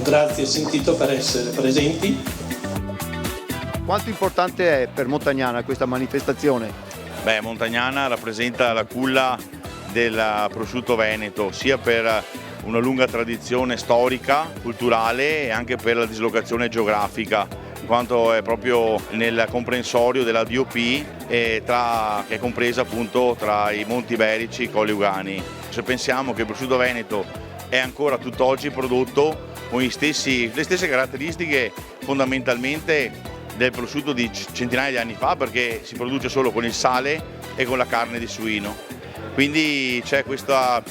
grazie sentito per essere presenti. Quanto importante è per Montagnana questa manifestazione? Beh, Montagnana rappresenta la culla del prosciutto veneto, sia per una lunga tradizione storica, culturale e anche per la dislocazione geografica, in quanto è proprio nel comprensorio della DOP che è compresa appunto tra i Monti Iberici e i Colli Euganei. Se pensiamo che il prosciutto veneto è ancora tutt'oggi prodotto con le stesse caratteristiche fondamentalmente del prosciutto di centinaia di anni fa, perché si produce solo con il sale e con la carne di suino. Quindi c'è questo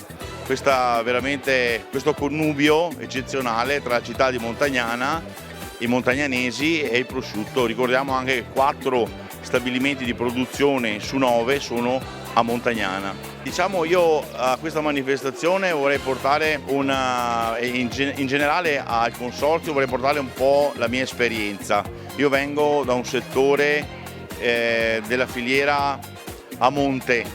connubio eccezionale tra la città di Montagnana, i montagnanesi e il prosciutto. Ricordiamo anche che 4 stabilimenti di produzione su 9 sono a Montagnana. Diciamo, io a questa manifestazione vorrei portare in generale al consorzio vorrei portare un po' la mia esperienza. Io vengo da un settore della filiera a monte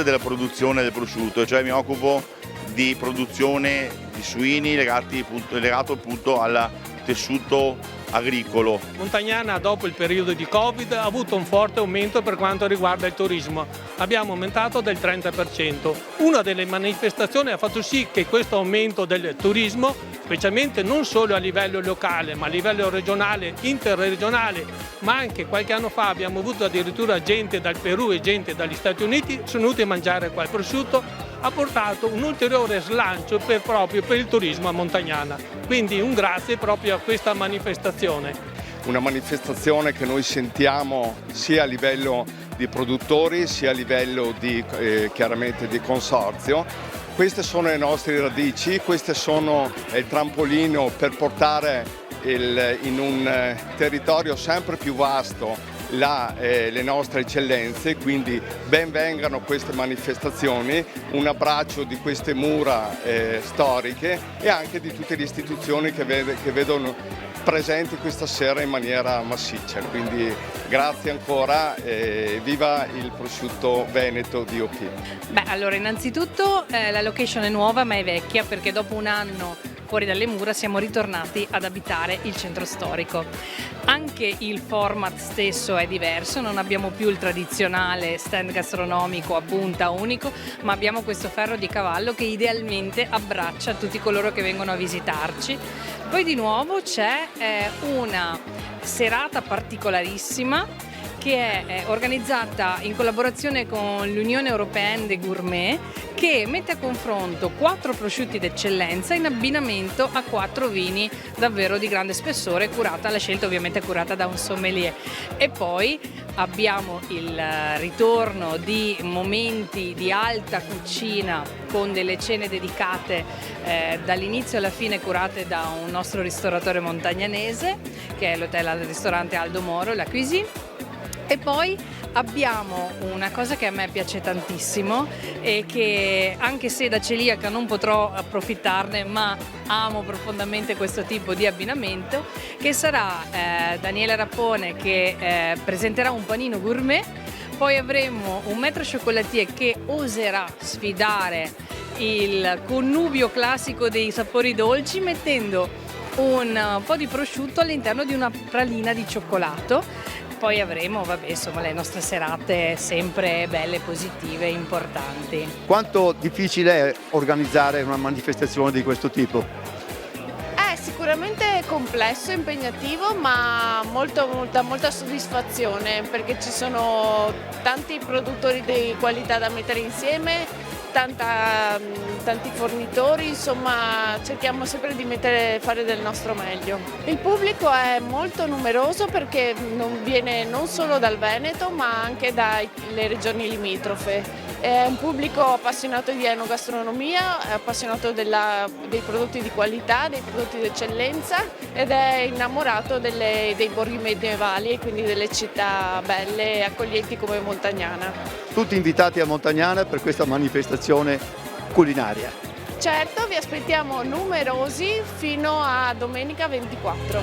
della produzione del prosciutto, cioè mi occupo di produzione di suini legato appunto al tessuto agricolo. Montagnana, dopo il periodo di Covid, ha avuto un forte aumento per quanto riguarda il turismo. Abbiamo aumentato del 30%. Una delle manifestazioni ha fatto sì che questo aumento del turismo, specialmente non solo a livello locale, ma a livello regionale, interregionale, ma anche qualche anno fa abbiamo avuto addirittura gente dal Perù e gente dagli Stati Uniti, sono venuti a mangiare qua il prosciutto, ha portato un ulteriore slancio proprio per il turismo a Montagnana. Quindi un grazie proprio a questa manifestazione. Una manifestazione che noi sentiamo sia a livello di produttori sia a livello chiaramente di consorzio. Queste sono le nostre radici, queste sono il trampolino per portare in un territorio sempre più vasto le nostre eccellenze, quindi ben vengano queste manifestazioni, un abbraccio di queste mura storiche e anche di tutte le istituzioni che vedono presenti questa sera in maniera massiccia. Quindi grazie ancora e viva il prosciutto veneto DOP. Beh, allora innanzitutto la location è nuova ma è vecchia, perché dopo un anno fuori dalle mura siamo ritornati ad abitare il centro storico. Anche il format stesso è diverso, non abbiamo più il tradizionale stand gastronomico a punta unico, ma abbiamo questo ferro di cavallo che idealmente abbraccia tutti coloro che vengono a visitarci. Poi di nuovo c'è una serata particolarissima che è organizzata in collaborazione con l'Unione Europea des Gourmet, che mette a confronto 4 prosciutti d'eccellenza in abbinamento a 4 vini davvero di grande spessore, la scelta ovviamente è curata da un sommelier. E poi abbiamo il ritorno di momenti di alta cucina con delle cene dedicate dall'inizio alla fine, curate da un nostro ristoratore montagnanese che è l'hotel al ristorante Aldo Moro, la Cuisine. E poi abbiamo una cosa che a me piace tantissimo e che, anche se da celiaca non potrò approfittarne, ma amo profondamente questo tipo di abbinamento, che sarà Daniele Rappone che presenterà un panino gourmet. Poi avremo un maître chocolatier che oserà sfidare il connubio classico dei sapori dolci mettendo un po' di prosciutto all'interno di una pralina di cioccolato. Poi avremo, le nostre serate sempre belle, positive, importanti. Quanto difficile è organizzare una manifestazione di questo tipo? È sicuramente complesso, impegnativo, ma molta soddisfazione, perché ci sono tanti produttori di qualità da mettere insieme, tanti fornitori, insomma cerchiamo sempre di fare del nostro meglio. Il pubblico è molto numeroso perché viene non solo dal Veneto ma anche dalle regioni limitrofe. È un pubblico appassionato di enogastronomia, è appassionato dei prodotti di qualità, dei prodotti di eccellenza ed è innamorato dei borghi medievali e quindi delle città belle e accoglienti come Montagnana. Tutti invitati a Montagnana per questa manifestazione culinaria. Certo, vi aspettiamo numerosi fino a domenica 24.